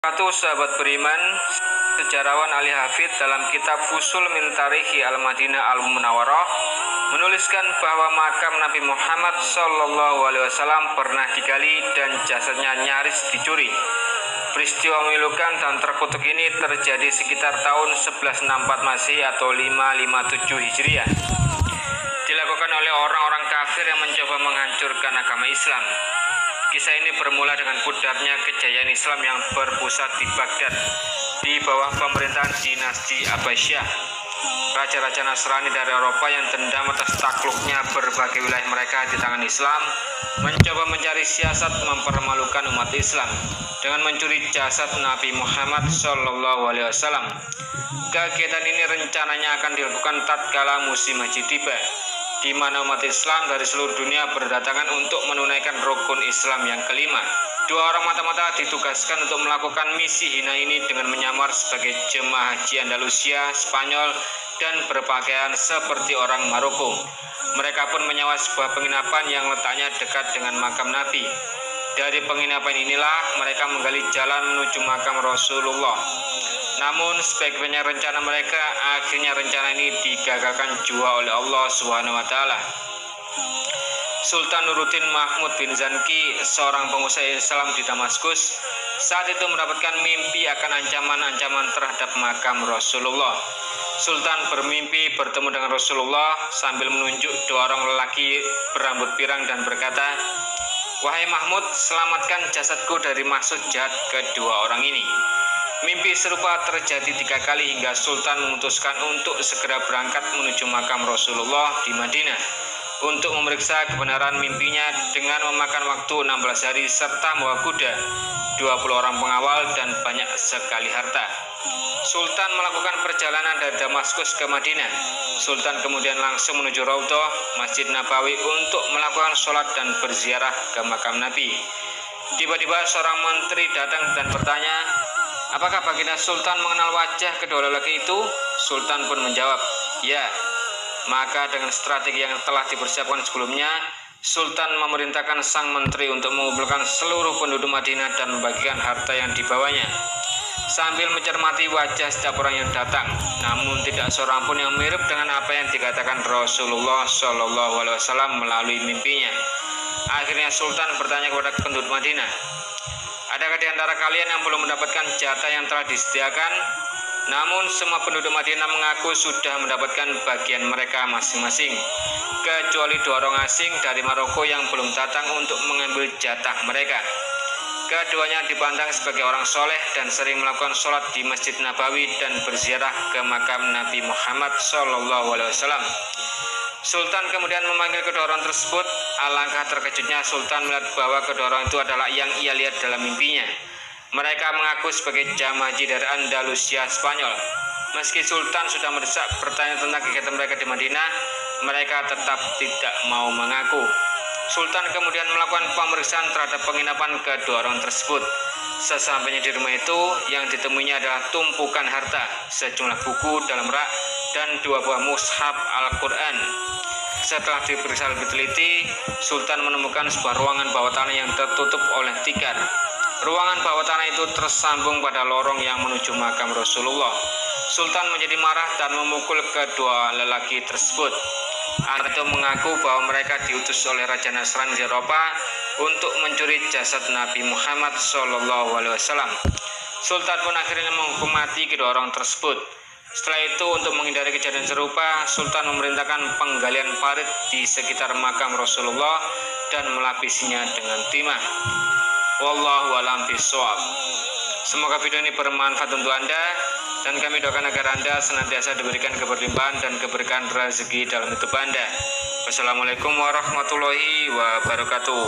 Satu sahabat beriman, sejarawan Ali Hafid dalam kitab Fusul min Tarikhi Al-Madinah Al-Munawwarah menuliskan bahwa makam Nabi Muhammad SAW pernah digali dan jasadnya nyaris dicuri. Peristiwa memilukan dan terkutuk ini terjadi sekitar tahun 1164 Masehi atau 557 Hijriah. Dilakukan oleh orang-orang kafir yang mencoba menghancurkan agama Islam. Kisah ini bermula dengan pudarnya kejayaan Islam yang berpusat di Baghdad di bawah pemerintahan dinasti Abbasiyah. Raja-raja Nasrani dari Eropa yang dendam atas takluknya berbagai wilayah mereka di tangan Islam mencoba mencari siasat mempermalukan umat Islam dengan mencuri jasad Nabi Muhammad SAW. Kegiatan ini rencananya akan dilakukan tatkala musim haji tiba, di mana umat Islam dari seluruh dunia berdatangan untuk menunaikan rukun Islam yang kelima. Dua orang mata-mata ditugaskan untuk melakukan misi hina ini dengan menyamar sebagai jemaah haji Andalusia, Spanyol, dan berpakaian seperti orang Maroko. Mereka pun menyewa sebuah penginapan yang letaknya dekat dengan makam Nabi. Dari penginapan inilah mereka menggali jalan menuju makam Rasulullah. Namun sebaik-baiknya rencana mereka, akhirnya rencana ini digagalkan jua oleh Allah SWT. Sultan Nuruddin Mahmud bin Zanki, seorang pengusaha Islam di Damaskus, saat itu mendapatkan mimpi akan ancaman-ancaman terhadap makam Rasulullah. Sultan bermimpi bertemu dengan Rasulullah sambil menunjuk dua orang lelaki berambut pirang dan berkata, "Wahai Mahmud, selamatkan jasadku dari maksud jahat kedua orang ini." Mimpi serupa terjadi 3 kali hingga Sultan memutuskan untuk segera berangkat menuju makam Rasulullah di Madinah untuk memeriksa kebenaran mimpinya dengan memakan waktu 16 hari serta membawa kuda, 20 orang pengawal, dan banyak sekali harta. Sultan melakukan perjalanan dari Damaskus ke Madinah. Sultan kemudian langsung menuju Raudhah, Masjid Nabawi untuk melakukan sholat dan berziarah ke makam Nabi. Tiba-tiba seorang menteri datang dan bertanya, "Apakah baginda Sultan mengenal wajah kedua lelaki itu?" Sultan pun menjawab, "Ya." Maka dengan strategi yang telah dipersiapkan sebelumnya, Sultan memerintahkan sang menteri untuk mengumpulkan seluruh penduduk Madinah dan membagikan harta yang dibawanya, sambil mencermati wajah setiap orang yang datang. Namun tidak seorang pun yang mirip dengan apa yang dikatakan Rasulullah SAW melalui mimpinya. Akhirnya Sultan bertanya kepada penduduk Madinah, "Adakah di antara kalian yang belum mendapatkan jatah yang telah disediakan?" Namun semua penduduk Madinah mengaku sudah mendapatkan bagian mereka masing-masing, kecuali 2 orang asing dari Maroko yang belum datang untuk mengambil jatah mereka. Keduanya dipandang sebagai orang soleh dan sering melakukan sholat di Masjid Nabawi dan berziarah ke makam Nabi Muhammad SAW. Sultan kemudian memanggil kedua orang tersebut. Alangkah terkejutnya Sultan melihat bahwa kedua orang itu adalah yang ia lihat dalam mimpinya. Mereka mengaku sebagai jamaah haji dari Andalusia, Spanyol. Meski Sultan sudah mendesak bertanya tentang kegiatan mereka di Madinah, mereka tetap tidak mau mengaku. Sultan kemudian melakukan pemeriksaan terhadap penginapan kedua orang tersebut. Sesampainya di rumah itu, yang ditemuinya adalah tumpukan harta, sejumlah buku dalam rak, dan 2 buah mushaf Al-Quran. Setelah diperiksa lebih teliti, Sultan menemukan sebuah ruangan bawah tanah yang tertutup oleh tikar. Ruangan bawah tanah itu tersambung pada lorong yang menuju makam Rasulullah. Sultan menjadi marah dan memukul kedua lelaki tersebut. Orang itu mengaku bahwa mereka diutus oleh Raja Nasrani di Eropa untuk mencuri jasad Nabi Muhammad SAW. Sultan pun akhirnya menghukum mati kedua orang tersebut. Setelah itu, untuk menghindari kejadian serupa, Sultan memerintahkan penggalian parit di sekitar makam Rasulullah dan melapisinya dengan timah. Wallahu a'lam bishawab. Semoga video ini bermanfaat untuk Anda, dan kami doakan agar Anda senantiasa diberikan keberlimpahan dan keberkahan rezeki dalam hidup Anda. Wassalamualaikum warahmatullahi wabarakatuh.